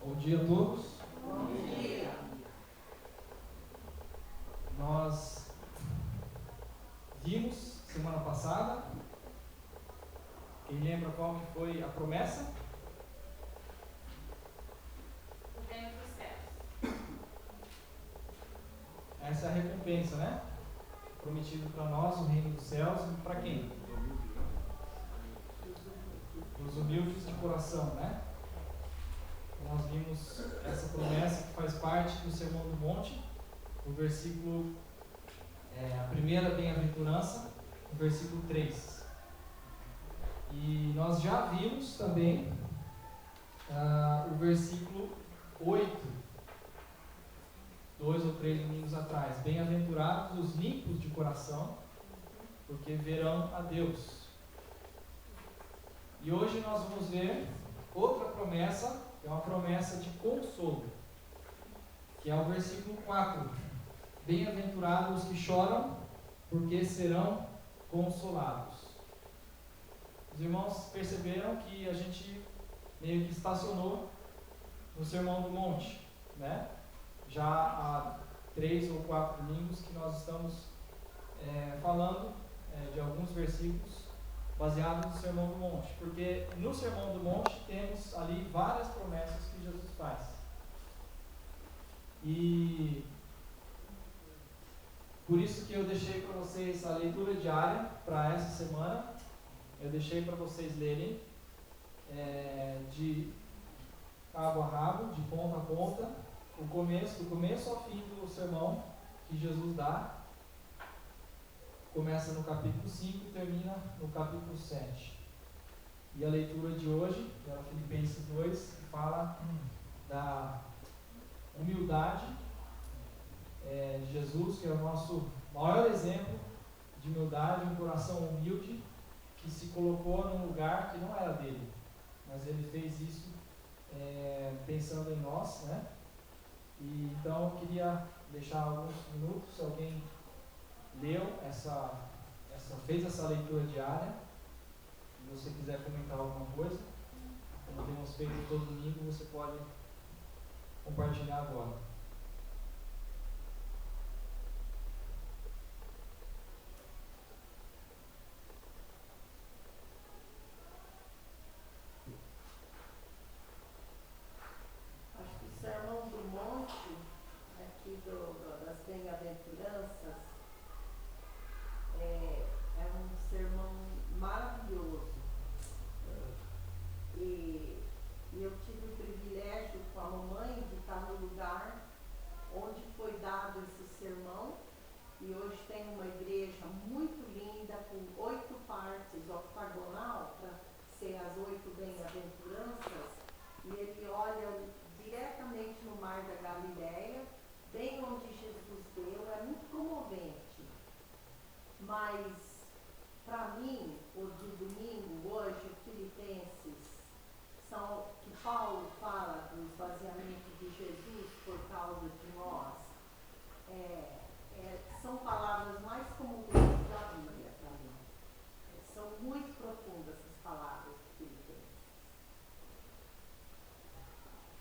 Bom dia a todos. Bom dia. Nós vimos semana passada, quem lembra qual que foi a promessa? O reino dos céus. Essa é a recompensa, né? Prometido para nós o reino dos céus, para quem? Os humildes de coração, né? Nós vimos essa promessa que faz parte do Sermão do Monte, o versículo, a primeira bem-aventurança, o versículo 3. E nós já vimos também o versículo 8, 2 ou 3 domingos atrás. Bem-aventurados os limpos de coração, porque verão a Deus. E hoje nós vamos ver outra promessa, que é uma promessa de consolo, que é o versículo 4. Bem-aventurados os que choram, porque serão consolados. Os irmãos perceberam que a gente meio que estacionou no Sermão do Monte, né? Já há 3 ou 4 domingos que nós estamos falando de alguns versículos baseados no Sermão do Monte, porque no Sermão do Monte temos ali várias promessas que Jesus faz. E por isso que eu deixei para vocês a leitura diária para essa semana. Eu deixei para vocês lerem de cabo a rabo, de ponta a ponta, do começo ao fim do sermão que Jesus dá. Começa no capítulo 5 e termina no capítulo 7. E a leitura de hoje é Filipenses 2, que fala da humildade de Jesus, que é o nosso maior exemplo de humildade, um coração humilde, que se colocou num lugar que não era dele, mas ele fez isso pensando em nós, né? E então eu queria deixar alguns minutos, se alguém leu fez essa leitura diária, se você quiser comentar alguma coisa, como temos feito todo domingo, você pode compartilhar agora. Acho que o Sermão do Monte, aqui das Bem-aventuranças, é um sermão maravilhoso. E eu tive o privilégio com a mamãe de estar no lugar onde foi dado esse sermão. E hoje tem uma igreja muito linda, com 8 partes octagonal, para ser as 8 bem-aventuranças. E ele olha diretamente no Mar da Galileia, bem onde Jesus deu. É muito comovente. Mas, para mim, o de domingo, hoje, Filipenses, que Paulo fala do esvaziamento de Jesus por causa de nós, são palavras mais comoventes da Bíblia para mim. São muito profundas essas palavras de Filipenses.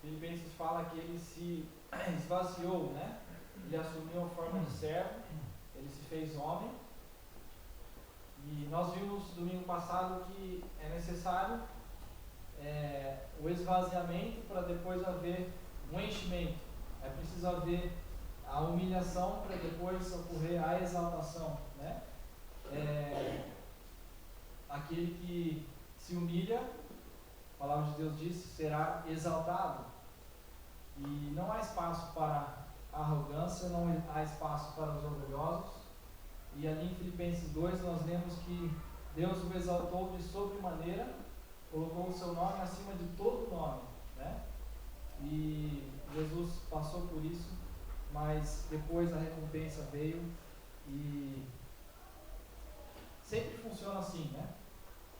Filipenses fala que ele se esvaziou, né? Ele assumiu a forma de servo, ele se fez homem. E nós vimos domingo passado que é necessário o esvaziamento para depois haver um enchimento. É preciso haver a humilhação para depois ocorrer a exaltação, né? Aquele que se humilha, a palavra de Deus diz, será exaltado. E não há espaço para a arrogância, não há espaço para os orgulhosos. E ali em Filipenses 2 nós lemos que Deus o exaltou de sobremaneira, colocou o seu nome acima de todo nome, né? E Jesus passou por isso, mas depois a recompensa veio. E sempre funciona assim, né?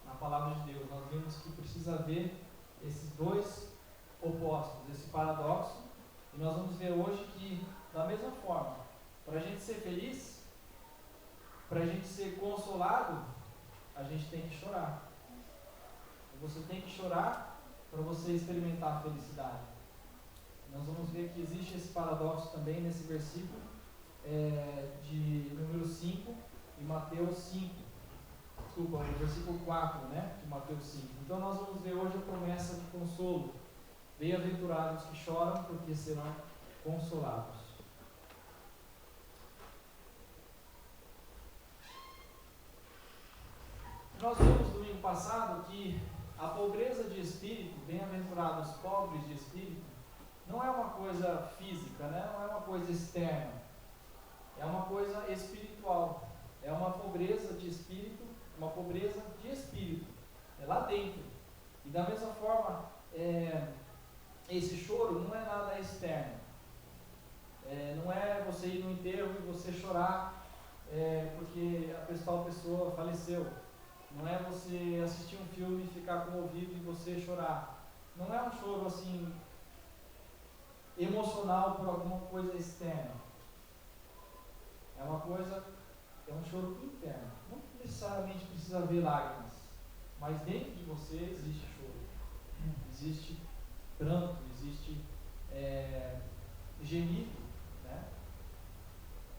Na palavra de Deus nós vimos que precisa haver esses dois opostos, esse paradoxo. E nós vamos ver hoje que, da mesma forma, para a gente ser feliz, para a gente ser consolado, a gente tem que chorar. Você tem que chorar para você experimentar a felicidade. ver que existe esse paradoxo também nesse versículo de número 5 e Mateus 5. Desculpa, o versículo 4, né, de Mateus 5. Então nós vamos ver hoje a promessa de consolo. Bem-aventurados que choram, porque serão consolados. Nós vimos domingo passado que a pobreza de espírito, bem-aventurados pobres de espírito, não é uma coisa física, né? Não é uma coisa externa, é uma coisa espiritual, é uma pobreza de espírito, é lá dentro. E da mesma forma, esse choro não é nada externo, não é você ir no enterro e você chorar porque a tal pessoa faleceu, não é você assistir um filme e ficar comovido e você chorar, não é um choro assim emocional por alguma coisa externa, é um choro interno. Não necessariamente precisa haver lágrimas, mas dentro de você existe choro, existe pranto, existe gemido, né?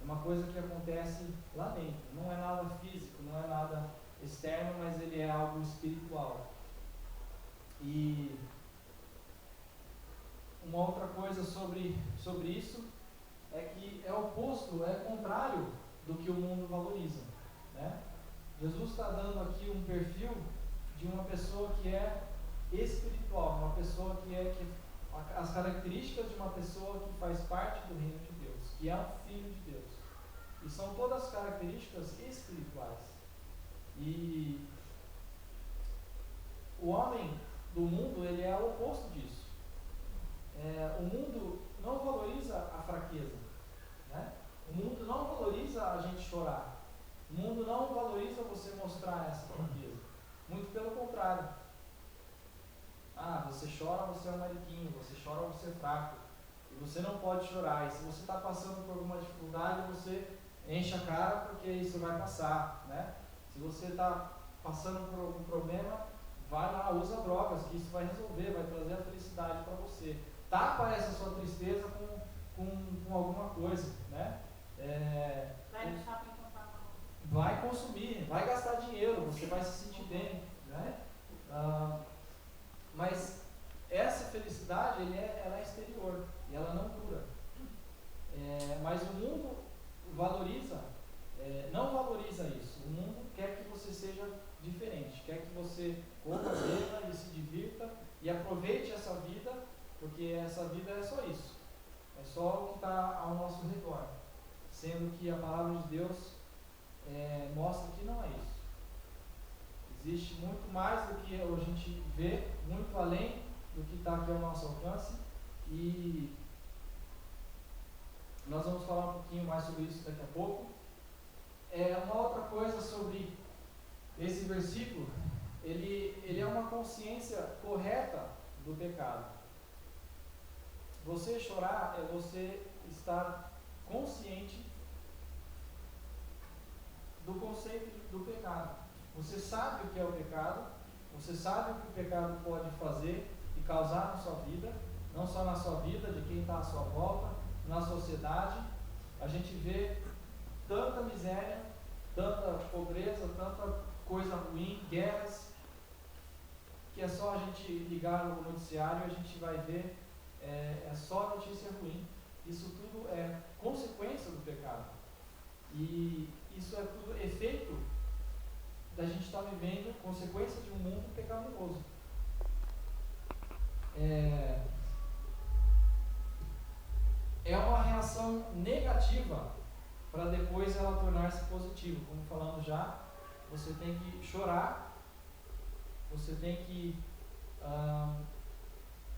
É uma coisa que acontece lá dentro, não é nada físico, não é nada externo, mas ele é algo espiritual. E uma outra coisa sobre isso é que é oposto, é contrário do que o mundo valoriza, né? Jesus está dando aqui um perfil de uma pessoa que é espiritual, uma pessoa as características de uma pessoa que faz parte do reino de Deus, que é um filho de Deus. E são todas características espirituais. E o homem do mundo, ele é o oposto disso. O mundo não valoriza a fraqueza, né? O mundo não valoriza a gente chorar. O mundo não valoriza você mostrar essa fraqueza. Muito pelo contrário. Você chora, você é um mariquinho. Você chora, você é fraco. E você não pode chorar. E se você está passando por alguma dificuldade, você enche a cara porque isso vai passar, né? Se você está passando por algum problema, vai lá, usa drogas, que isso vai resolver, vai trazer a felicidade para você. Tapa essa sua tristeza com alguma coisa, né? Vai no shopping comprar uma. Vai consumir, vai gastar dinheiro, você vai se sentir bem, né? Mas essa felicidade, ela é exterior e ela não dura. Mas o mundo não valoriza isso. O mundo quer que você seja diferente, quer que você coma, beba e se divirta e aproveite essa vida, porque essa vida é só isso, é só o que está ao nosso redor, sendo que a palavra de Deus mostra que não é isso. Existe muito mais do que a gente vê, muito além do que está aqui ao nosso alcance, e nós vamos falar um pouquinho mais sobre isso daqui a pouco. Uma outra coisa sobre esse versículo, ele é uma consciência correta do pecado. Você chorar é você estar consciente do conceito do pecado. Você sabe o que é o pecado, você sabe o que o pecado pode fazer e causar na sua vida, não só na sua vida, de quem está à sua volta, na sociedade. A gente vê tanta miséria, tanta pobreza, tanta coisa ruim, guerras, que é só a gente ligar no noticiário e a gente vai ver, é só notícia ruim. Isso tudo é consequência do pecado. E isso é tudo efeito da gente estar vivendo, consequência de um mundo pecaminoso. É uma reação negativa para depois ela tornar-se positiva. Como falando já, você tem que chorar, você tem que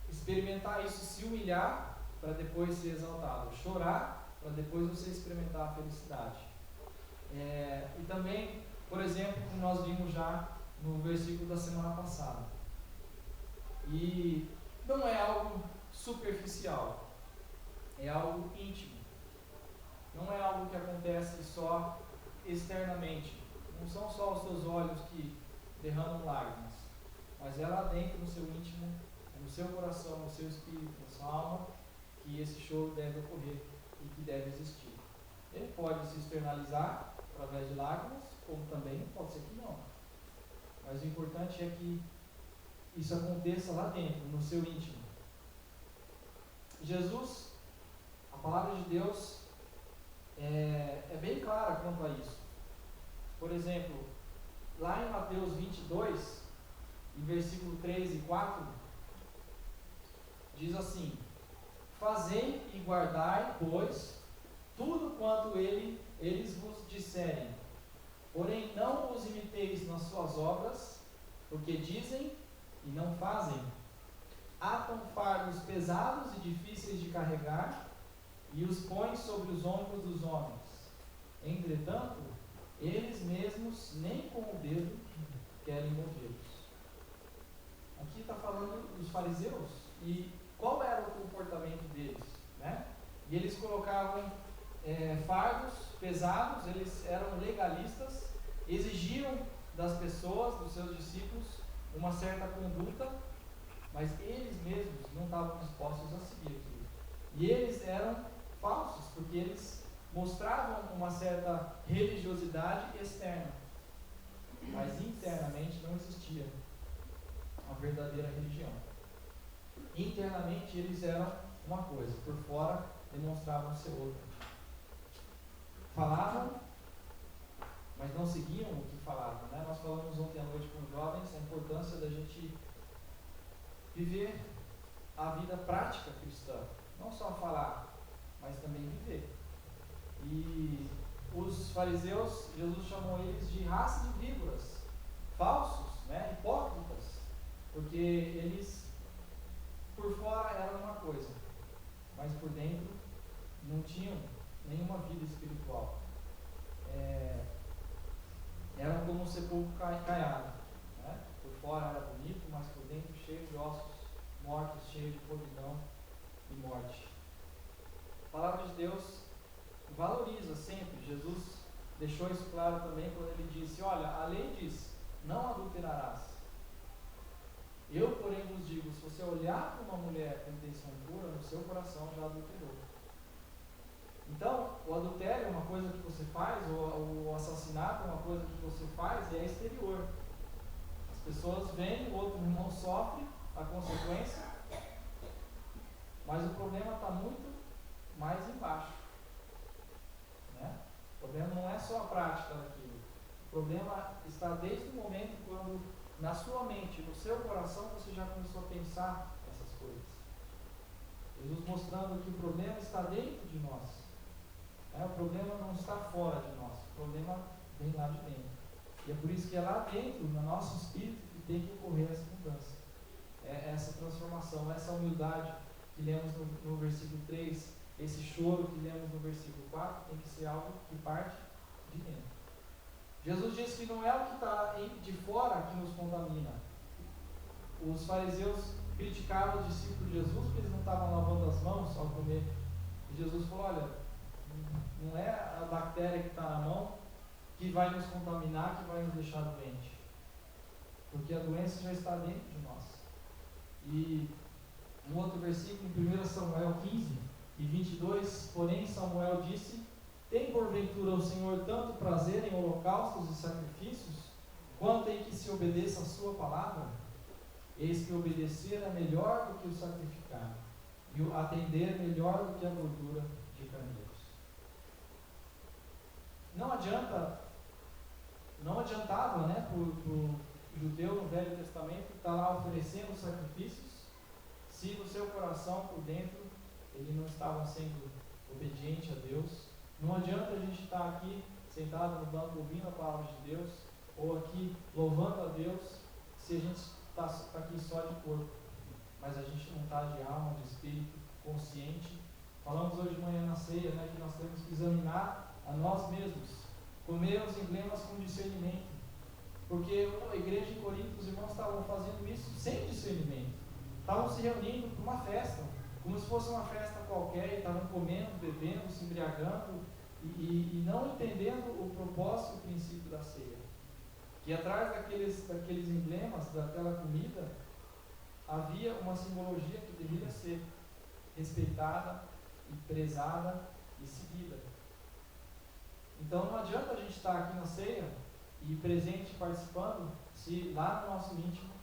experimentar isso, se humilhar para depois ser exaltado, chorar para depois você experimentar a felicidade. E também, por exemplo, como nós vimos já no versículo da semana passada, e não é algo superficial, é algo íntimo, não é algo que acontece só externamente, não são só os seus olhos que derramam lágrimas, mas é lá dentro no seu íntimo, no seu coração, no seu espírito, na sua alma, que esse choro deve ocorrer e que deve existir. Ele pode se externalizar através de lágrimas, como também pode ser que não. Mas o importante é que isso aconteça lá dentro, no seu íntimo. Jesus, a palavra de Deus é bem clara quanto a isso. Por exemplo, lá em Mateus 22, em versículo 3 e 4, diz assim: fazei e guardai, pois, tudo quanto eles vos disserem, porém não os imiteis nas suas obras, porque dizem e não fazem. Atam fardos pesados e difíceis de carregar, e os põem sobre os ombros dos homens. Entretanto, eles mesmos nem com o dedo querem movê-los. Aqui está falando dos fariseus, e qual era o comportamento deles, né? E eles colocavam fardos pesados, eles eram legalistas, exigiam das pessoas, dos seus discípulos, uma certa conduta, mas eles mesmos não estavam dispostos a seguir aquilo. E eles eram falsos, porque eles mostravam uma certa religiosidade externa, mas internamente não existia a verdadeira religião. Internamente eles eram uma coisa, por fora demonstravam ser outra. Falavam, mas não seguiam o que falavam, né? Nós falamos ontem à noite com os jovens a importância da gente viver a vida prática cristã, não só falar, mas também viver. E os fariseus, Jesus chamou eles de raça de víboras, falsos, né? Hipócritas, porque eles por fora eram uma coisa, mas por dentro não tinham nenhuma vida espiritual. Eram como um sepulcro caiado, né? Por fora era bonito, mas por dentro cheio de ossos mortos, cheio de podridão e morte. A palavra de Deus valoriza sempre. Jesus deixou isso claro também quando ele disse: olha, a lei diz, não adulterarás. Eu, porém, vos digo, se você olhar para uma mulher com intenção pura, no seu coração já adulterou. Então, o adultério é uma coisa que você faz, o assassinato é uma coisa que você faz e é exterior. As pessoas veem, o outro irmão sofre a consequência, mas o problema está muito mais embaixo, né? O problema não é só a prática daquilo. O problema está desde o momento quando na sua mente, no seu coração, você já começou a pensar essas coisas. Jesus mostrando que o problema está dentro de nós. O problema não está fora de nós, o problema vem lá de dentro. E é por isso que é lá dentro, no nosso espírito, que tem que ocorrer essa mudança. Essa transformação, essa humildade que lemos no versículo 3, esse choro que lemos no versículo 4, tem que ser algo que parte de dentro. Jesus disse que não é o que está de fora que nos contamina. Os fariseus criticavam os discípulos de Jesus porque eles não estavam lavando as mãos ao comer. E Jesus falou: olha, não é a bactéria que está na mão que vai nos contaminar, que vai nos deixar doente. Porque a doença já está dentro de nós. E um outro versículo, em 1 Samuel 15 e 22, porém Samuel disse: tem porventura o Senhor tanto prazer em holocaustos e sacrifícios, quanto em que se obedeça a sua palavra? Eis que obedecer é melhor do que o sacrificar, e o atender melhor do que a gordura de carneiros. Não adiantava, né, para o judeu no Velho Testamento estar lá oferecendo sacrifícios, se no seu coração, por dentro, ele não estava sendo obediente a Deus. Não adianta a gente estar aqui sentado no banco ouvindo a palavra de Deus, ou aqui louvando a Deus, se a gente está aqui só de corpo, mas a gente não está de alma, de espírito, consciente. Falamos hoje de manhã na ceia, né, que nós temos que examinar a nós mesmos, comer os emblemas com discernimento, porque a igreja em Corinto, os irmãos estavam fazendo isso sem discernimento, estavam se reunindo para uma festa, como se fosse uma festa qualquer, e estavam comendo, bebendo, se embriagando, e não entendendo o propósito, o princípio da ceia, que atrás daqueles emblemas, daquela comida, havia uma simbologia que deveria ser respeitada e prezada e seguida. Então não adianta a gente estar aqui na ceia e presente participando se lá no nosso íntimo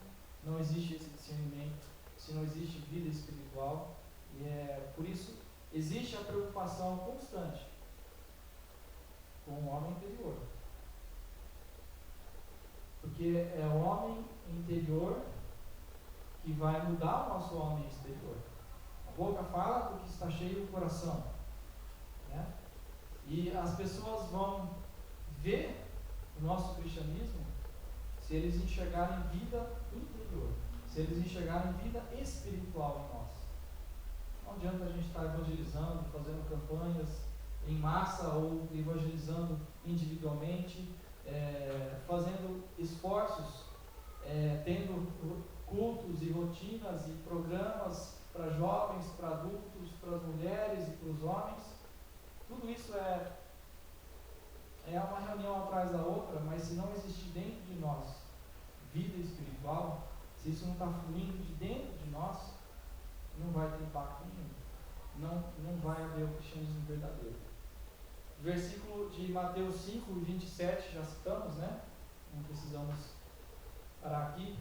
não existe esse discernimento, se não existe vida espiritual. E por isso existe a preocupação constante com o homem interior. Porque é o homem interior que vai mudar o nosso homem exterior. A boca fala do que está cheio o coração, né? E as pessoas vão ver o nosso cristianismo se eles enxergarem vida interior, se eles enxergarem vida espiritual em nós. Não adianta a gente estar evangelizando, fazendo campanhas em massa ou evangelizando individualmente, fazendo esforços, tendo cultos e rotinas e programas para jovens, para adultos, para as mulheres e para os homens. Tudo isso é uma reunião atrás da outra, mas se não existir dentro de nós vida espiritual, se isso não está fluindo de dentro de nós, não vai ter impacto nenhum. Não vai haver o cristianismo verdadeiro. Versículo de Mateus 5, 27, já citamos, né? Não precisamos parar aqui.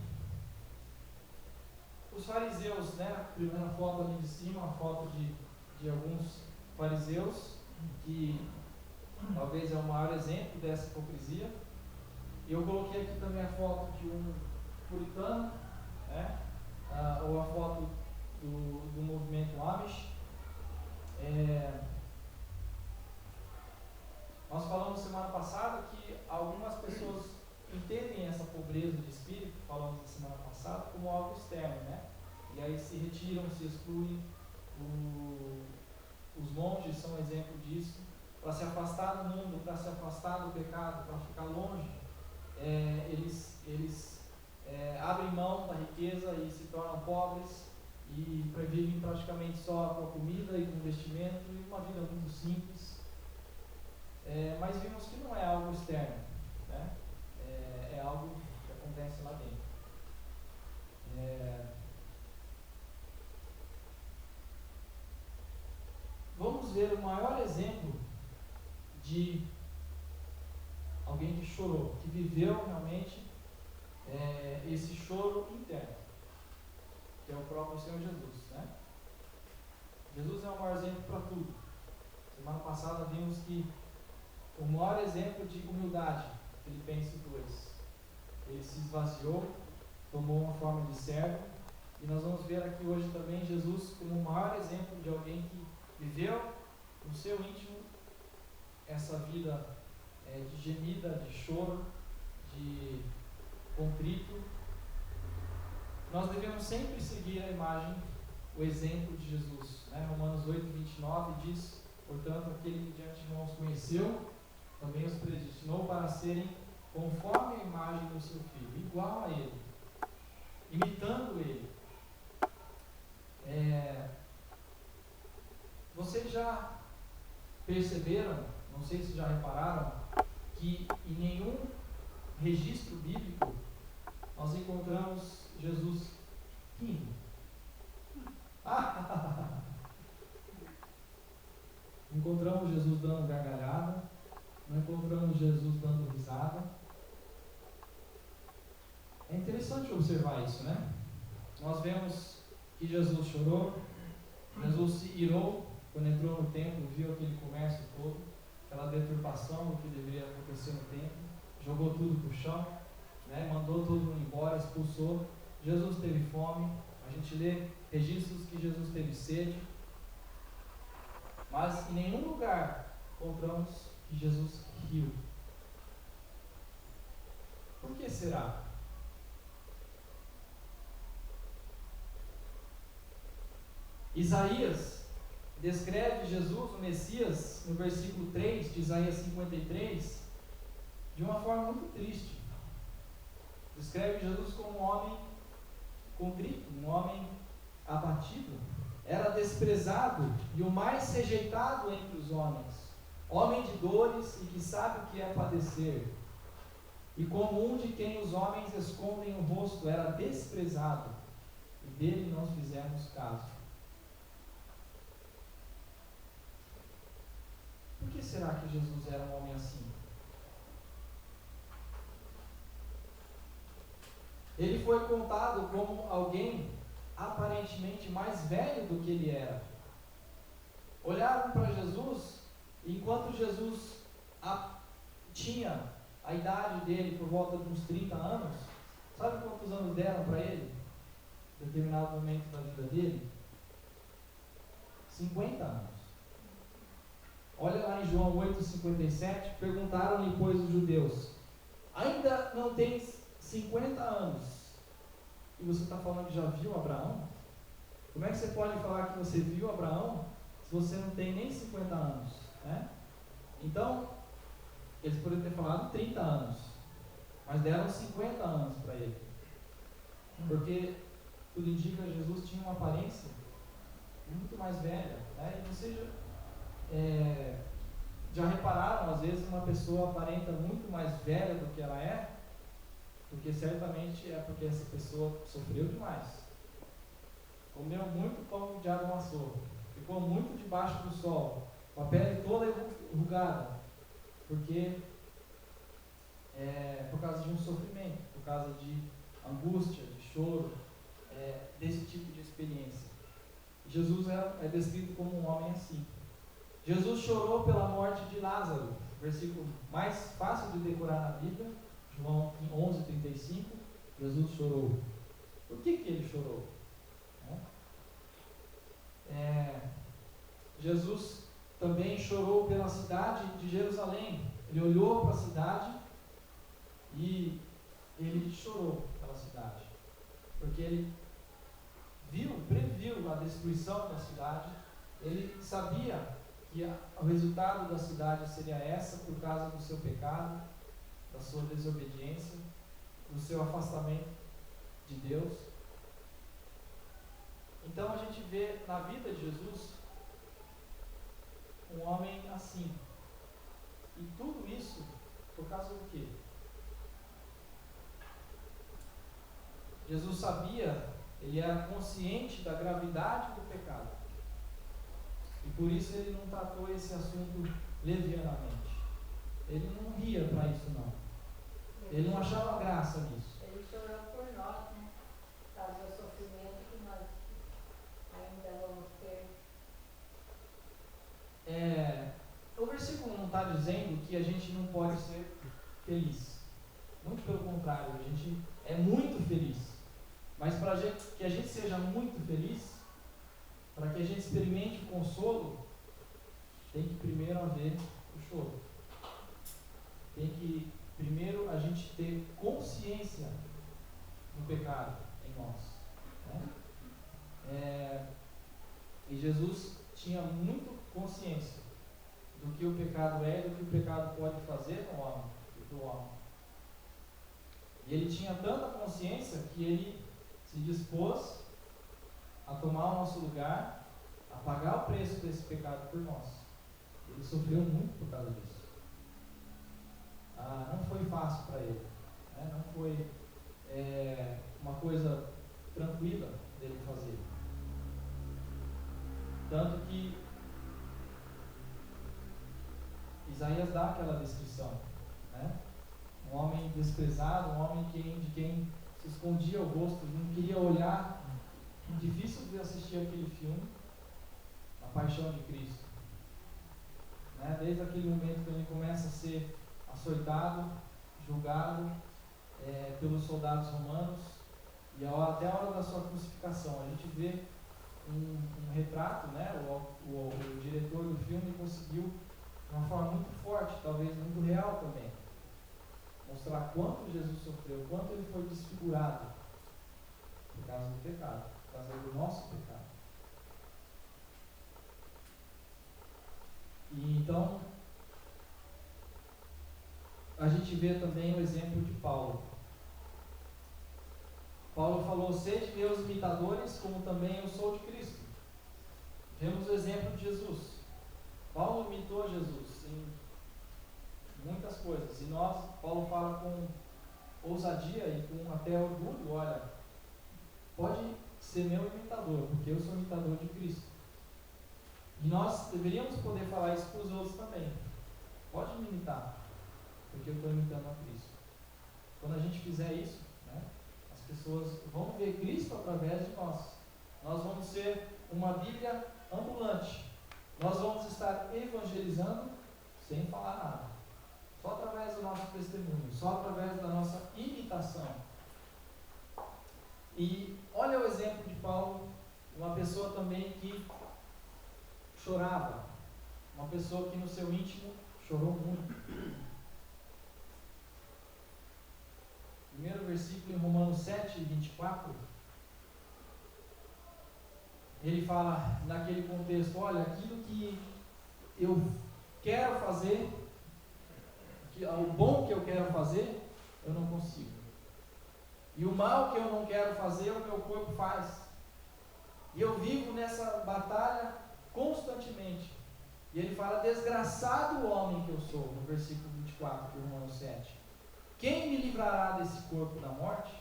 Os fariseus, né? A primeira foto ali de cima, uma foto de alguns fariseus, que talvez é o maior exemplo dessa hipocrisia. E eu coloquei aqui também a foto de um puritano, né? Ou a foto do movimento Amish. Nós falamos semana passada que algumas pessoas entendem essa pobreza de espírito, falamos na semana passada, como algo externo, né? E aí se retiram, se excluem. Os monges são exemplo disso. Para se afastar do mundo, para se afastar do pecado, para ficar longe, eles abrem mão da riqueza e se tornam pobres e vivem praticamente só com a comida e com o vestimento e uma vida muito simples. Mas vimos que não é algo externo, né? É algo que acontece lá dentro. Vamos ver o maior exemplo de alguém que chorou, que viveu realmente esse choro interno, que é o próprio Senhor Jesus, né? Jesus é o maior exemplo para tudo. Semana passada vimos que o maior exemplo de humildade, Filipenses 2, ele se esvaziou, tomou uma forma de servo, e nós vamos ver aqui hoje também Jesus como o maior exemplo de alguém que viveu no seu íntimo essa vida de gemida, de choro, de contrito. Nós devemos sempre seguir a imagem, o exemplo de Jesus, né? Romanos 8, 29 diz: portanto, aquele que de antemão os conheceu, também os predestinou para serem conforme a imagem do seu Filho, igual a ele, imitando ele. Vocês já perceberam, não sei se já repararam, que em nenhum registro bíblico nós encontramos Jesus rindo. Encontramos Jesus dando gargalhada, não encontramos Jesus dando risada. É interessante observar isso, né? Nós vemos que Jesus chorou, Jesus se irou quando entrou no templo, viu aquele comércio todo, aquela deturpação do que deveria acontecer no templo, jogou tudo para o chão, né? Mandou todo mundo embora, expulsou. Jesus teve fome, a gente lê registros que Jesus teve sede, mas em nenhum lugar encontramos que Jesus riu. Por que será? Isaías descreve Jesus, o Messias, no versículo 3 de Isaías 53, de uma forma muito triste. Descreve Jesus como um homem contrito, um homem abatido. Era desprezado e o mais rejeitado entre os homens, homem de dores e que sabe o que é padecer. E como um de quem os homens escondem o rosto, era desprezado, e dele não fizemos caso. que Jesus era um homem assim? Ele foi contado como alguém aparentemente mais velho do que ele era. Olharam para Jesus, e enquanto Jesus tinha a idade dele por volta de uns 30 anos, sabe quantos anos deram para ele? Em determinado momento da vida dele? 50 anos. Olha lá em João 8,57, perguntaram-lhe, pois, os judeus: ainda não tens 50 anos, e você está falando que já viu Abraão? Como é que você pode falar que você viu Abraão, se você não tem nem 50 anos? Né? Então, eles poderiam ter falado 30 anos, mas deram 50 anos para ele, porque tudo indica que Jesus tinha uma aparência muito mais velha, né? E você já repararam, às vezes uma pessoa aparenta muito mais velha do que ela é, porque certamente é porque essa pessoa sofreu demais, comeu muito pão de água amassou, ficou muito debaixo do sol, com a pele toda enrugada, porque por causa de um sofrimento, por causa de angústia, de choro, desse tipo de experiência. Jesus é descrito como um homem assim. Jesus chorou pela morte de Lázaro, versículo mais fácil de decorar na Bíblia, João 11:35. Jesus chorou. Por que ele chorou? Jesus também chorou pela cidade de Jerusalém. Ele olhou para a cidade e ele chorou pela cidade, porque ele previu a destruição da cidade. Ele sabia que o resultado da cidade seria essa, por causa do seu pecado, da sua desobediência, do seu afastamento de Deus. Então a gente vê na vida de Jesus um homem assim. E tudo isso por causa do quê? Jesus sabia, ele era consciente da gravidade do pecado. E por isso ele não tratou esse assunto levianamente. Ele não ria para isso, não. Ele não achava graça nisso. Ele chorou por nós, né? Por causa do sofrimento que nós ainda vamos ter. O versículo não está dizendo que a gente não pode ser feliz. Muito pelo contrário, a gente é muito feliz. Mas para que a gente seja muito feliz, para que a gente experimente o consolo, tem que primeiro haver o choro. Tem que primeiro a gente ter consciência do pecado em nós. Né? E Jesus tinha muito consciência do que o pecado é e do que o pecado pode fazer no homem e para o homem. E ele tinha tanta consciência que ele se dispôs a tomar o nosso lugar, a pagar o preço desse pecado por nós. Ele sofreu muito por causa disso. Não foi fácil para ele, né? Não foi uma coisa tranquila dele fazer. Tanto que Isaías dá aquela descrição, né? Um homem desprezado, um homem de quem se escondia o rosto, não queria olhar. Difícil de assistir aquele filme, A Paixão de Cristo, né? Desde aquele momento que ele começa a ser açoitado, julgado pelos soldados romanos, e até a hora da sua crucificação, a gente vê um retrato, né? O diretor do filme conseguiu, de uma forma muito forte, talvez muito real também, mostrar quanto Jesus sofreu, quanto ele foi desfigurado por causa do pecado, por causa do nosso pecado. E então a gente vê também o exemplo de Paulo. Paulo falou: sede meus imitadores, como também eu sou de Cristo. Vemos o exemplo de Jesus. Paulo imitou Jesus em muitas coisas. E Paulo fala com ousadia e com até orgulho: olha, pode ser meu imitador, porque eu sou imitador de Cristo. E nós deveríamos poder falar isso para os outros também. Pode me imitar, porque eu estou imitando a Cristo. Quando a gente fizer isso, né, as pessoas vão ver Cristo através de nós. Nós vamos ser uma Bíblia ambulante. Nós vamos estar evangelizando sem falar nada. Só através do nosso testemunho, só através da nossa imitação. E olha o exemplo de Paulo, uma pessoa também que chorava, uma pessoa que no seu íntimo chorou muito. Primeiro versículo em Romanos 7, 24, ele fala naquele contexto, olha, aquilo que eu quero fazer, o bom que eu quero fazer, eu não consigo. E o mal que eu não quero fazer, o meu corpo faz. E eu vivo nessa batalha constantemente. E ele fala, desgraçado o homem que eu sou, no versículo 24 de Romanos 7. Quem me livrará desse corpo da morte?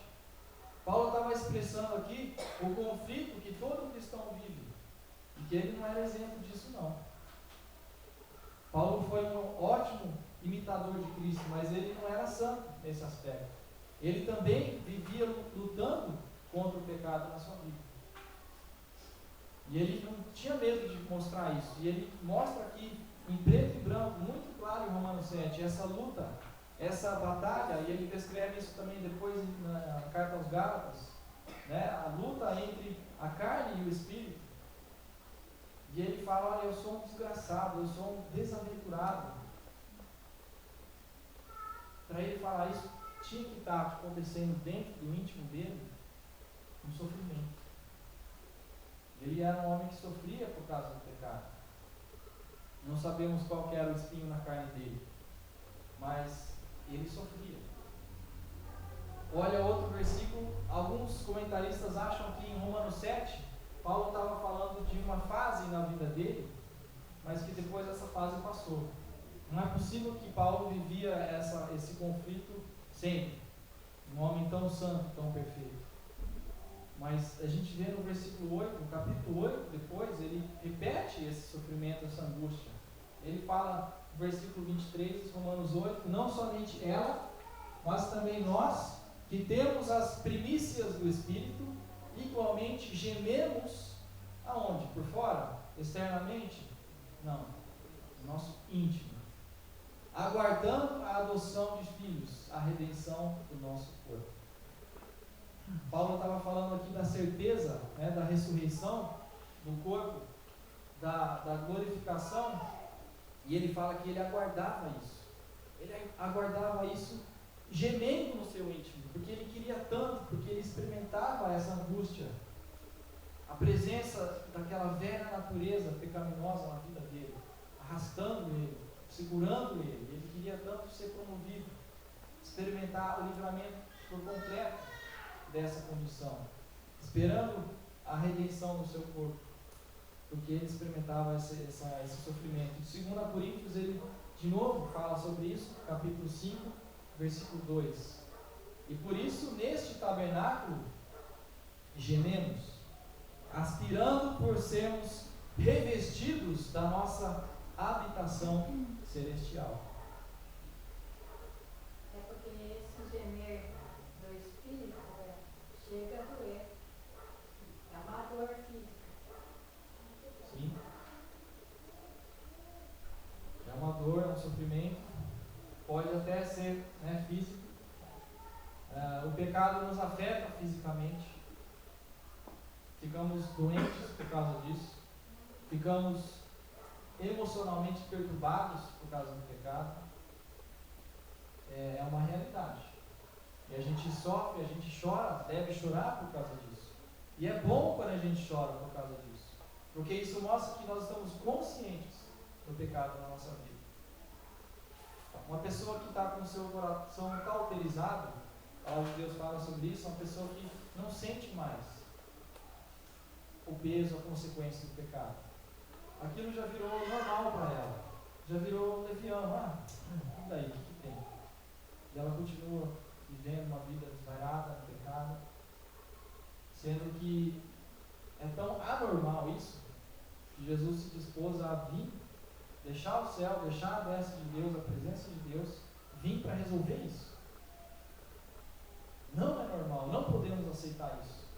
Paulo estava expressando aqui o conflito que todo cristão vive. E que ele não era exemplo disso não. Paulo foi um ótimo imitador de Cristo, mas ele não era santo nesse aspecto. Ele também vivia lutando contra o pecado na sua vida. E ele não tinha medo de mostrar isso. E ele mostra aqui, em preto e branco, muito claro em Romanos 7, essa luta, essa batalha, e ele descreve isso também depois na carta aos Gálatas, né? A luta entre a carne e o espírito. E ele fala, olha, eu sou um desgraçado, eu sou um desaventurado. Para ele falar isso, tinha que estar acontecendo dentro do íntimo dele um sofrimento. Ele era um homem que sofria por causa do pecado. Não sabemos qual que era o espinho na carne dele, mas ele sofria. Olha outro versículo, alguns comentaristas acham que em Romanos 7, Paulo estava falando de uma fase na vida dele, mas que depois essa fase passou. Não é possível que Paulo vivia esse conflito sempre. Um homem tão santo, tão perfeito. Mas a gente vê no versículo 8, no capítulo 8, depois, ele repete esse sofrimento, essa angústia. Ele fala, no versículo 23 de Romanos 8, não somente ela, mas também nós, que temos as primícias do Espírito, igualmente gememos, aonde? Por fora? Externamente? Não. No nosso íntimo. Aguardando a adoção de filhos, a redenção do nosso corpo. Paulo estava falando aqui da certeza, né, da ressurreição do corpo, da glorificação, e ele fala que ele aguardava isso. Ele aguardava isso gemendo no seu íntimo, porque ele queria tanto, porque ele experimentava essa angústia, a presença daquela velha natureza pecaminosa na vida dele, arrastando ele, segurando ele. Ele queria tanto ser promovido, experimentar o livramento por completo dessa condição, esperando a redenção do seu corpo, porque ele experimentava esse sofrimento. Em 2 Coríntios, ele de novo fala sobre isso, capítulo 5, versículo 2. E por isso, neste tabernáculo, gememos, aspirando por sermos revestidos da nossa habitação celestial. É porque esse gemer do Espírito chega a doer. É uma dor física. Sim. É uma dor, é um sofrimento, pode até ser, né, físico. O pecado nos afeta fisicamente. Ficamos doentes por causa disso. Ficamos emocionalmente perturbados por causa do pecado. É uma realidade. E a gente sofre, a gente chora, deve chorar por causa disso. E é bom quando a gente chora por causa disso. Porque isso mostra que nós estamos conscientes do pecado na nossa vida. Uma pessoa que está com o seu coração cauterizado, a palavra de Deus fala sobre isso, é uma pessoa que não sente mais o peso, a consequência do pecado. Aquilo já virou normal para ela. Já virou leviano. E daí? O que tem? E ela continua vivendo uma vida desvairada, no pecado, sendo que é tão anormal isso, que Jesus se dispôs a vir deixar o céu, deixar a bênção de Deus, a presença de Deus, vir para resolver isso. Não é normal, não podemos aceitar isso.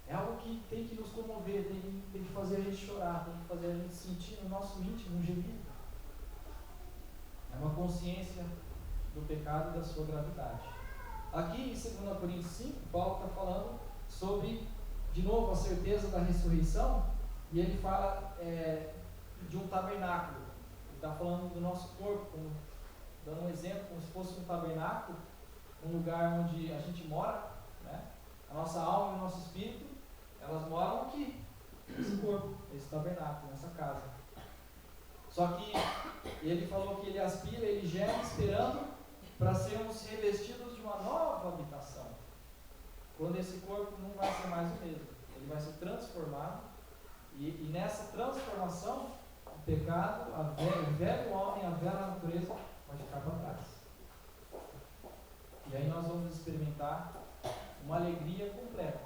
É algo que tem que nos comover, tem que fazer a gente chorar, tem que fazer a gente sentir no nosso íntimo um gemido. É uma consciência do pecado e da sua gravidade. Aqui em 2 Coríntios 5, Paulo está falando sobre, de novo, a certeza da ressurreição, e ele fala de um tabernáculo. Ele está falando do nosso corpo, dando um exemplo, como se fosse um tabernáculo, um lugar onde a gente mora, né? A nossa alma e o nosso espírito, elas moram aqui, nesse corpo, nesse tabernáculo, nessa casa. Só que ele falou que ele aspira, ele geme esperando para sermos revestidos de uma nova habitação. Quando esse corpo não vai ser mais o mesmo, ele vai ser transformado, e nessa transformação, o pecado, o velho homem, a velha natureza vai ficar para trás. E aí nós vamos experimentar uma alegria completa,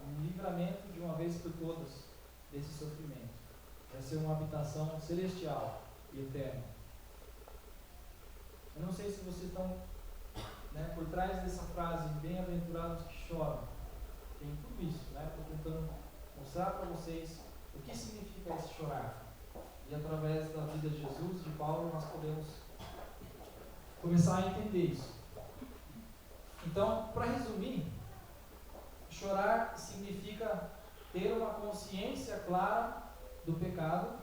um livramento de uma vez por todas desse sofrimento. Vai ser uma habitação celestial e eterna. Eu não sei se vocês estão, por trás dessa frase, bem-aventurados que choram. Tem tudo isso, Estou tentando mostrar para vocês o que significa esse chorar. E através da vida de Jesus, de Paulo, nós podemos começar a entender isso. Então, para resumir, chorar significa ter uma consciência clara do pecado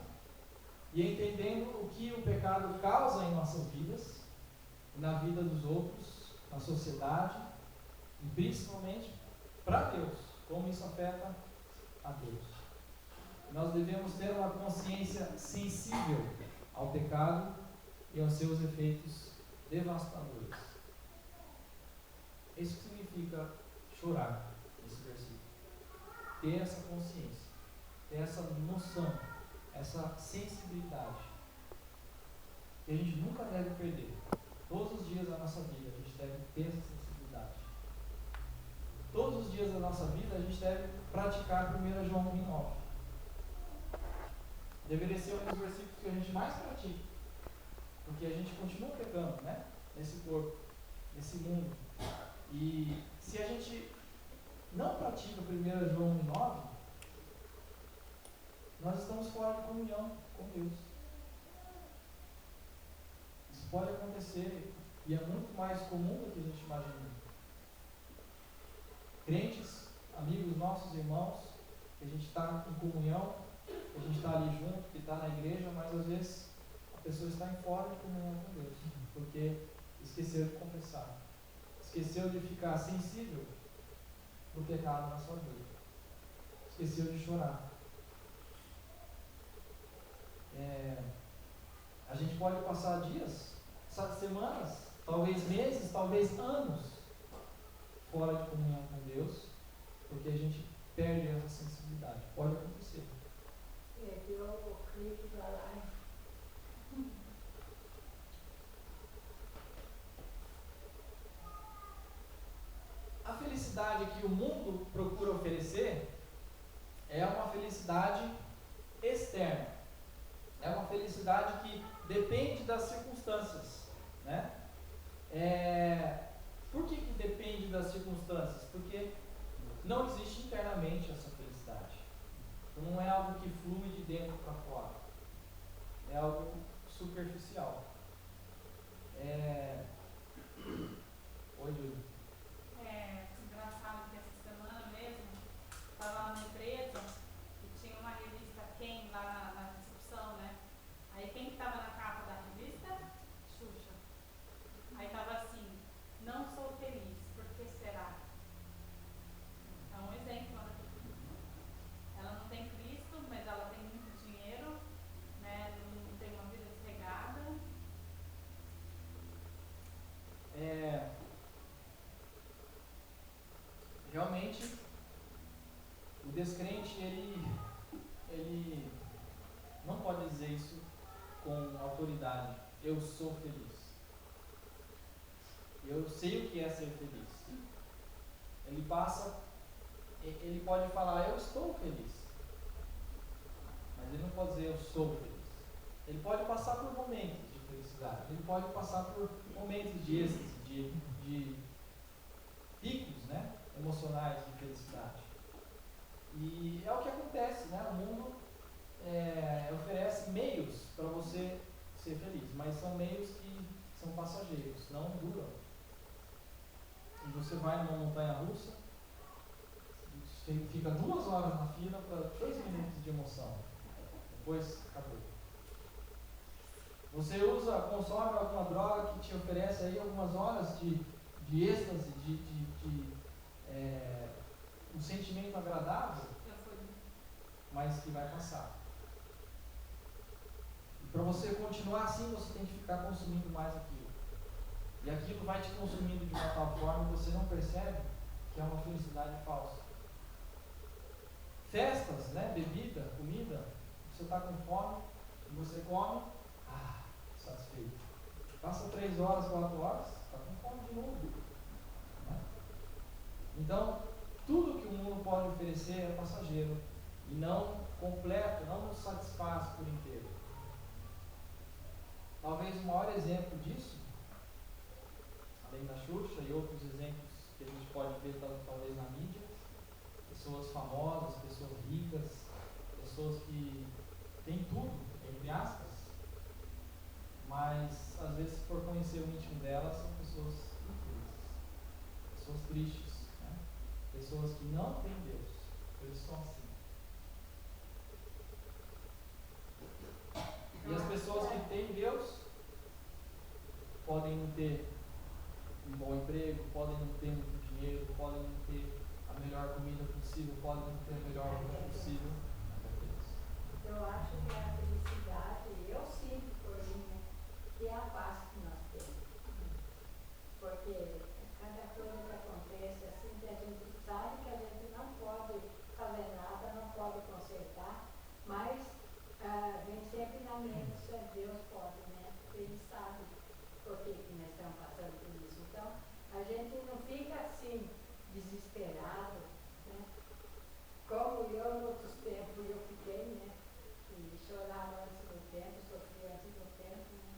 e entendendo o que o pecado causa em nossas vidas, na vida dos outros, na sociedade e principalmente para Deus, como isso afeta a Deus. Nós devemos ter uma consciência sensível ao pecado e aos seus efeitos devastadores. Isso significa chorar nesse versículo. Ter essa consciência, ter essa noção, essa sensibilidade, que a gente nunca deve perder. Todos os dias da nossa vida a gente deve ter essa sensibilidade. Todos os dias da nossa vida a gente deve praticar 1 João 1,9. Deveria ser um dos versículos que a gente mais pratica, porque a gente continua pecando, nesse corpo, nesse mundo. E se a gente não pratica 1 João 1,9, nós estamos fora de comunhão com Deus. Isso pode acontecer e é muito mais comum do que a gente imagina. Crentes, amigos nossos, irmãos, que a gente está em comunhão, que a gente está ali junto, que está na igreja, mas às vezes a pessoa está em fora de comunhão com Deus, porque esqueceu de confessar, esqueceu de ficar sensível no pecado na sua vida, esqueceu de chorar. A gente pode passar dias, semanas, talvez meses, talvez anos fora de comunhão com Deus, porque a gente perde essa sensibilidade. Pode acontecer. Perdeu o clipe da live. A felicidade que o mundo procura oferecer é uma felicidade externa. É uma felicidade que depende das circunstâncias, Por que depende das circunstâncias? Porque não existe internamente essa felicidade. Então não é algo que flui de dentro para fora. É algo superficial. Oi, Júlio. Engraçado que essa semana mesmo estava lá na empresa e tinha uma revista Quem lá na recepção, Aí quem estava na capa da revista? Xuxa. Aí estava assim, não sou feliz, por que será? É um exemplo, Ela não tem Cristo, mas ela tem muito dinheiro, não tem uma vida desregada. Realmente, o descrente, ele não pode dizer isso com autoridade. Eu sou feliz. Eu sei o que é ser feliz. Ele pode falar, eu estou feliz. Mas ele não pode dizer, eu sou feliz. Ele pode passar por momentos de felicidade, ele pode passar por momentos de êxtase, de picos, né, emocionais de felicidade. E é o que acontece, né? O mundo oferece meios para você ser feliz, mas são meios que são passageiros, não duram. E você vai numa montanha russa, você fica 2 horas na fila para 2 minutos de emoção, depois acabou. Você consome alguma droga que te oferece aí algumas horas de êxtase, um sentimento agradável, mas que vai passar. E para você continuar assim, você tem que ficar consumindo mais aquilo. E aquilo vai te consumindo de uma tal forma que você não percebe que é uma felicidade falsa. Festas, né? Bebida, comida, você está com fome e você come, satisfeito. Passa 3 horas, 4 horas, está com fome de novo. Né? Então, tudo que o mundo pode oferecer é passageiro e não completo, não nos satisfaz por inteiro. Talvez o maior exemplo disso, além da Xuxa e outros exemplos que a gente pode ver talvez na mídia, pessoas famosas, pessoas ricas, pessoas que têm tudo, entre aspas, mas às vezes, se for conhecer o íntimo delas, são pessoas infelizes, pessoas tristes, né? Pessoas que não têm Deus, eles são assim. E as pessoas que têm Deus podem não ter um bom emprego, podem não ter muito dinheiro, podem não ter a melhor comida possível, podem não ter a melhor roupa possível. Eu acho que a felicidade, eu sinto por mim, né, que é a paz que nós temos. Porque cada coisa que acontece assim, que a gente sabe que a gente não pode fazer nada, não pode consertar, mas vem sempre na mente se Deus pode, né? Porque Ele sabe por que nós estamos passando por isso. Então, a gente não fica assim, desesperado, né? Como eu, em outros tempos, eu fiquei, né? E chorava antes do tempo, sofria antes do tempo, né?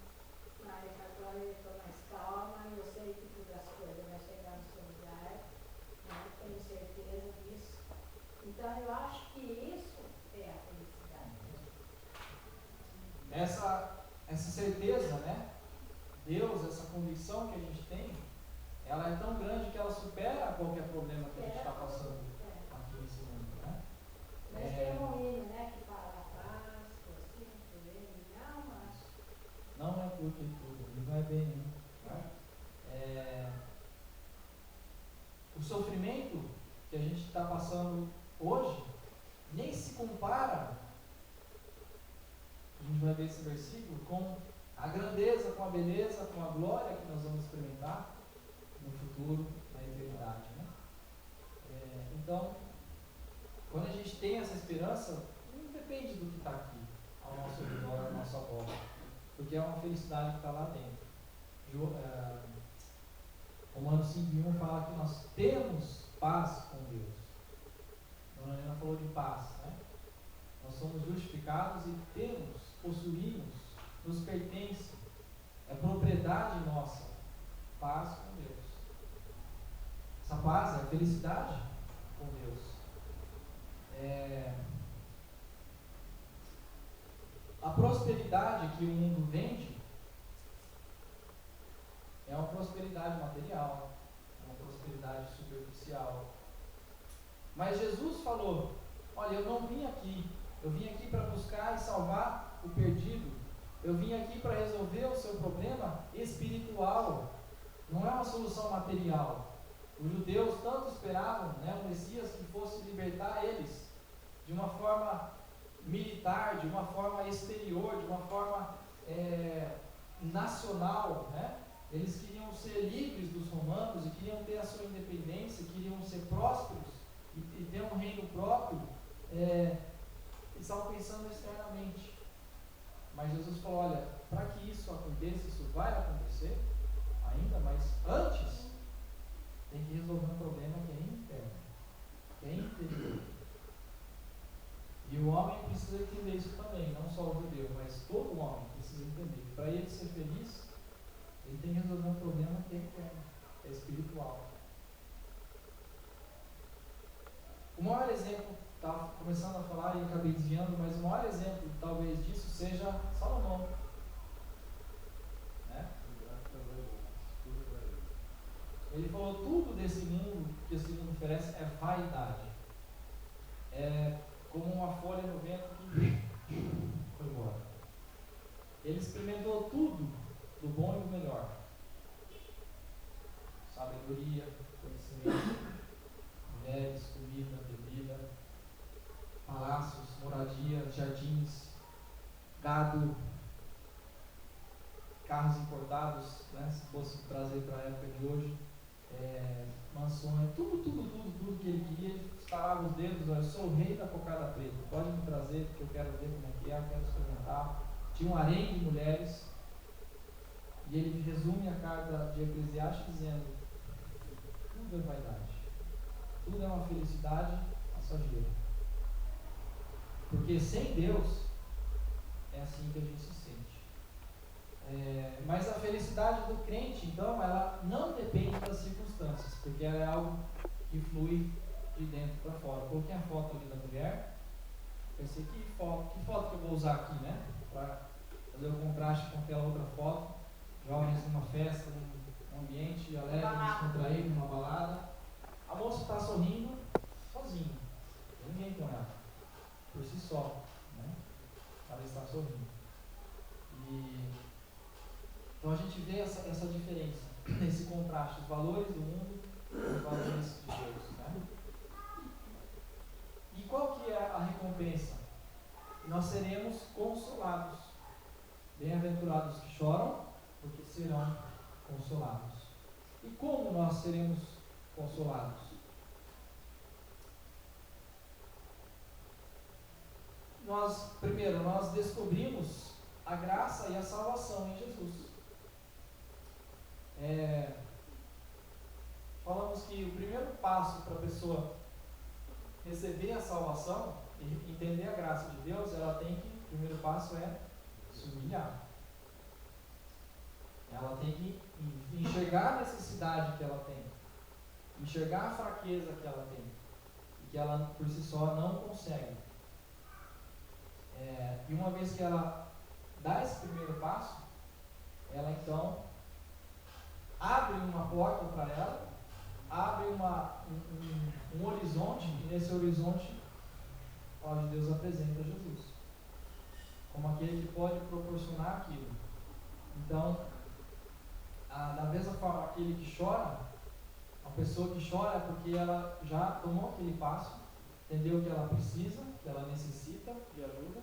Mas agora eu estou mais calma e eu sei que todas as coisas vão chegar no seu lugar, né? Tenho certeza disso. Então, eu acho que isso é a felicidade. Essa certeza, né? Deus, essa convicção que a gente tem, ela é tão grande que ela supera qualquer problema que a gente está passando aqui nesse mundo, né? Mas tem um hino, né, que fala a paz, que eu sinto ele, não acho. Não é tudo e tudo, ele não é bem nenhum. O sofrimento que a gente está passando hoje nem se compara, a gente vai ver esse versículo, com a grandeza, com a beleza, com a glória que nós vamos experimentar no futuro, na eternidade, né? Então, quando a gente tem essa esperança, não depende do que está aqui, ao nosso redor, à nossa volta, porque é uma felicidade que está lá dentro. Romanos 5:1 fala que nós temos paz com Deus. A Dona Helena falou de paz, né? Nós somos justificados e temos, possuímos, nos pertence, é propriedade nossa, paz com Deus. Essa paz é a felicidade com Deus. A prosperidade que o mundo vende é uma prosperidade material, uma prosperidade superficial. Mas Jesus falou: olha, eu não vim aqui, eu vim aqui para buscar e salvar o perdido. Eu vim aqui para resolver o seu problema espiritual. Não é uma solução material. Os judeus tanto esperavam, né, o Messias que fosse libertar eles de uma forma militar, de uma forma exterior, de uma forma nacional, né? Eles queriam ser livres dos romanos e queriam ter a sua independência, queriam ser prósperos e ter um reino próprio. Eles estavam pensando externamente. Mas Jesus falou: olha, para que isso aconteça, isso vai acontecer ainda, mas antes tem que resolver um problema que é interno, que é interior. E o homem precisa entender isso também, não só o judeu, mas todo homem entender que para ele ser feliz, ele tem que resolver um problema que é interno, que é espiritual. O maior exemplo, estava começando a falar e acabei desviando, mas o maior exemplo talvez disso seja Salomão. Né? Ele falou: tudo desse mundo, que esse mundo oferece, é vaidade. É como uma folha no vento que foi embora. Ele experimentou tudo do bom e do melhor: sabedoria, conhecimento, mulheres, comida, bebida, palácios, moradia, jardins, gado, carros importados, né, se fosse trazer para a época de hoje, mansões, tudo que ele queria. Ele estalava os dedos: olha, eu sou o rei da cocada preta, pode me trazer porque eu quero ver como é que é, eu quero experimentar. Tinha um harém de mulheres, e ele resume a carta de Eclesiastes dizendo: tudo é vaidade, tudo é uma felicidade passageira, porque sem Deus é assim que a gente se sente. Mas a felicidade do crente, então, ela não depende das circunstâncias, porque ela é algo que flui de dentro para fora. Eu coloquei a foto ali da mulher, pensei: que foto que eu vou usar aqui, né, para fazer o contraste com aquela outra foto, jovens numa festa, num ambiente alegre, descontraído, numa balada. A moça está sorrindo sozinha, ninguém com ela, por si só, né? Ela está sorrindo. Então a gente vê essa diferença, esse contraste, os valores do mundo e os valores de Deus, né? E qual que é a recompensa? Nós seremos consolados. Bem-aventurados que choram, porque serão consolados. E como nós seremos consolados? Primeiro, nós descobrimos a graça e a salvação em Jesus. Falamos que o primeiro passo para a pessoa receber a salvação e entender a graça de Deus, o primeiro passo é se humilhar. Ela tem que enxergar a necessidade que ela tem, enxergar a fraqueza que ela tem, e que ela por si só não consegue. E uma vez que ela dá esse primeiro passo, ela então abre uma porta para ela, abre um horizonte, e nesse horizonte a palavra de Deus apresenta Jesus como aquele que pode proporcionar aquilo. Então, da mesma forma, aquele que chora, a pessoa que chora é porque ela já tomou aquele passo, entendeu que ela precisa, que ela necessita de ajuda,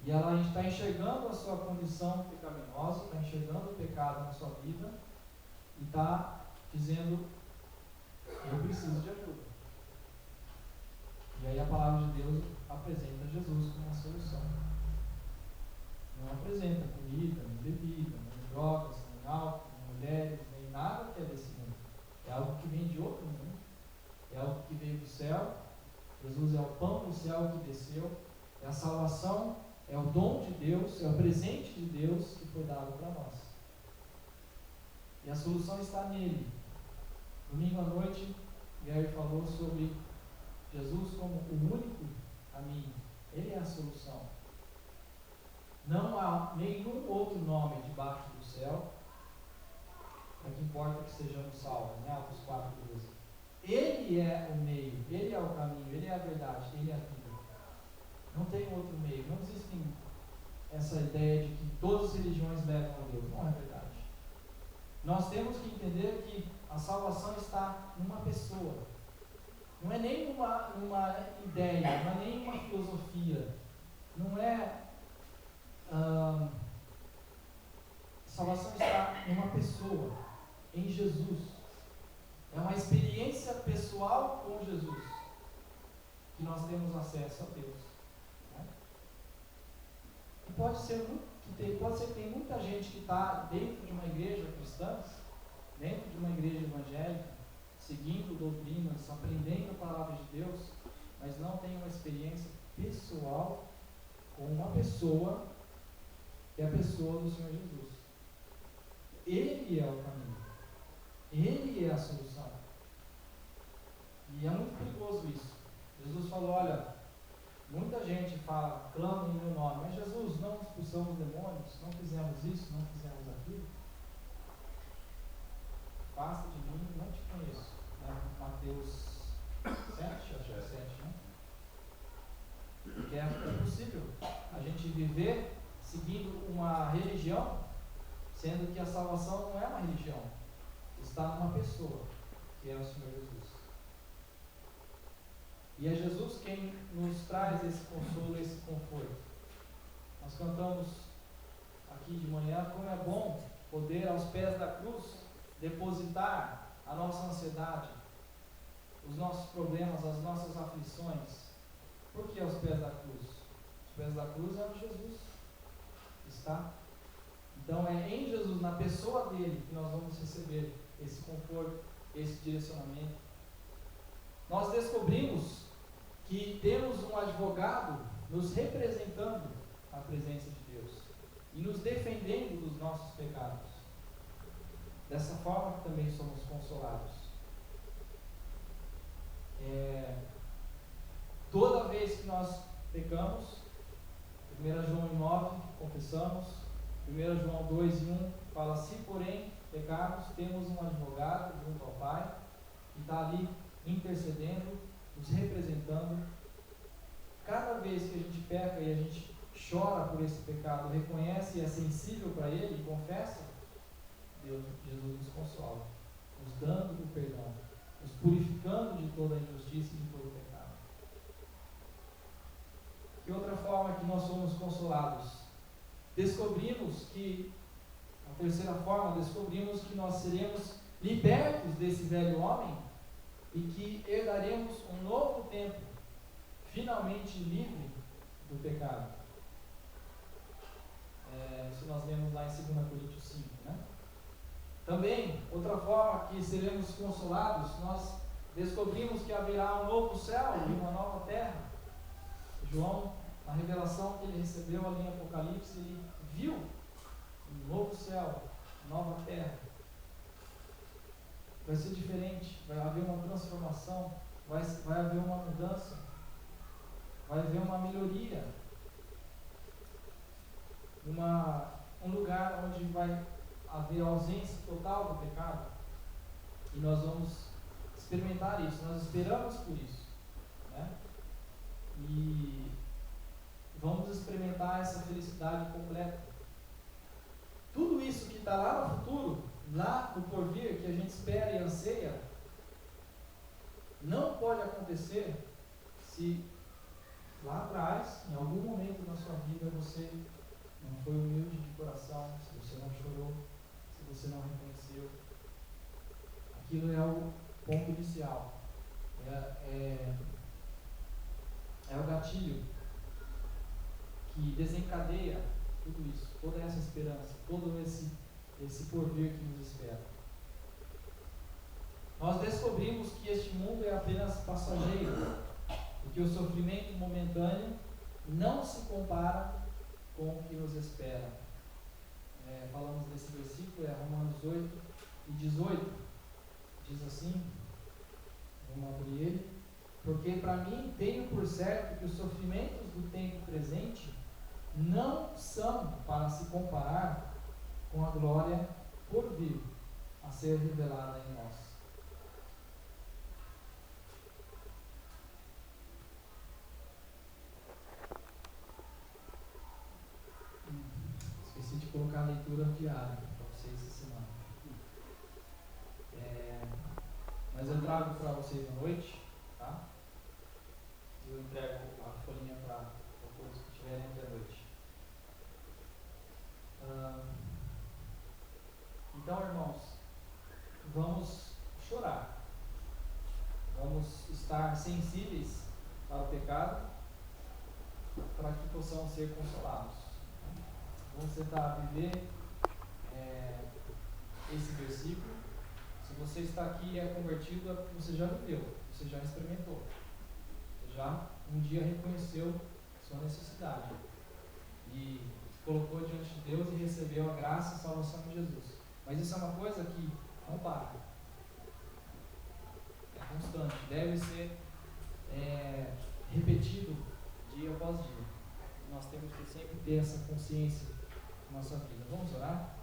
e ela está enxergando a sua condição pecaminosa, está enxergando o pecado na sua vida, e está dizendo: eu preciso de ajuda. E aí a palavra de Deus apresenta Jesus como uma solução. Não apresenta comida, nem bebida, nem drogas, nem álcool, nem mulheres, nem nada que é desse mundo. É algo que vem de outro mundo, é algo que veio do céu. Jesus é o pão do céu que desceu, é a salvação, é o dom de Deus, é o presente de Deus que foi dado para nós. E a solução está nele. Domingo à noite, Gary falou sobre Jesus como o único caminho. Ele é a solução. Não há nenhum outro nome debaixo do céu para que importa que sejamos salvos, né? Atos 4:12. Ele é o meio, ele é o caminho, ele é a verdade, ele é a vida. Não tem outro meio. Não existe essa ideia de que todas as religiões levam a Deus. Não é verdade. Nós temos que entender que a salvação está numa pessoa. Não é nem numa ideia, não é nem uma filosofia. Não é... salvação está numa pessoa, em Jesus. É uma experiência pessoal com Jesus que nós temos acesso a Deus. Né? E pode ser que tem muita gente que está dentro de uma igreja cristã, dentro de uma igreja evangélica, seguindo doutrinas, aprendendo a palavra de Deus, mas não tem uma experiência pessoal com uma pessoa que é a pessoa do Senhor Jesus. Ele é o caminho. Ele é a solução. E é muito perigoso isso. Jesus falou, olha, muita gente fala, clama em meu nome, mas Jesus, não expulsamos demônios, não fizemos isso, não fizemos aquilo. Afasta de mim, não te conheço. Mateus 7, acho que é 7, né? Porque é possível a gente viver seguindo uma religião, sendo que a salvação não é uma religião, está numa pessoa, que é o Senhor Jesus. E é Jesus quem nos traz esse consolo, esse conforto. Nós cantamos aqui de manhã como é bom poder aos pés da cruz depositar a nossa ansiedade, os nossos problemas, as nossas aflições. Por que aos pés da cruz? Os pés da cruz é onde Jesus está. Então é em Jesus, na pessoa dele, que nós vamos receber esse conforto, esse direcionamento. Nós descobrimos que temos um advogado nos representando na presença de Deus e nos defendendo dos nossos pecados. Dessa forma que também somos consolados. Toda vez que nós pecamos, 1 João 9, confessamos, 1 João 2:1 fala, se porém pecarmos, temos um advogado junto ao Pai, que está ali intercedendo, nos representando. Cada vez que a gente peca e a gente chora por esse pecado, reconhece e é sensível para ele e confessa, Jesus nos consola, nos dando o perdão, nos purificando de toda a injustiça e de todo o pecado. Que outra forma que nós somos consolados? Descobrimos que, a terceira forma, descobrimos que nós seremos libertos desse velho homem e que herdaremos um novo tempo, finalmente livre do pecado. Isso nós lemos lá em 2 Coríntios 5, né? Também, outra forma que seremos consolados, nós descobrimos que haverá um novo céu e uma nova terra. João, na revelação que ele recebeu ali em Apocalipse, ele viu um novo céu, nova terra. Vai ser diferente, vai haver uma transformação, vai haver uma mudança, vai haver uma melhoria, um lugar onde vai haver ausência total do pecado, e nós vamos experimentar isso, nós esperamos por isso, né? E vamos experimentar essa felicidade completa. Tudo isso que está lá no futuro, lá no porvir, que a gente espera e anseia, não pode acontecer se lá atrás, em algum momento da sua vida, você não foi humilde de coração, se você não chorou, se você não reconheceu. Aquilo é o ponto inicial, é o gatilho que desencadeia tudo isso, toda essa esperança, todo esse porvir que nos espera. Nós descobrimos que este mundo é apenas passageiro, e que o sofrimento momentâneo não se compara com o que nos espera. Falamos desse versículo, Romanos 8 e 18, diz assim, vamos abrir ele, porque para mim tenho por certo que os sofrimentos do tempo presente não são para se comparar com a glória por vir a ser revelada em nós. Esqueci de colocar a leitura diária para vocês essa semana. Mas eu trago para vocês à noite, tá? Eu entrego a folhinha para todos que estiverem até a noite. Então, irmãos, vamos chorar, vamos estar sensíveis para o pecado, para que possamos ser consolados. Vamos tentar viver esse versículo. Se você está aqui e é convertido, é porque você já viveu, você já experimentou, você já um dia reconheceu sua necessidade. E colocou diante de Deus e recebeu a graça e a salvação de Jesus. Mas isso é uma coisa que não para. É constante. Deve ser repetido dia após dia. Nós temos que sempre ter essa consciência na nossa vida. Vamos orar?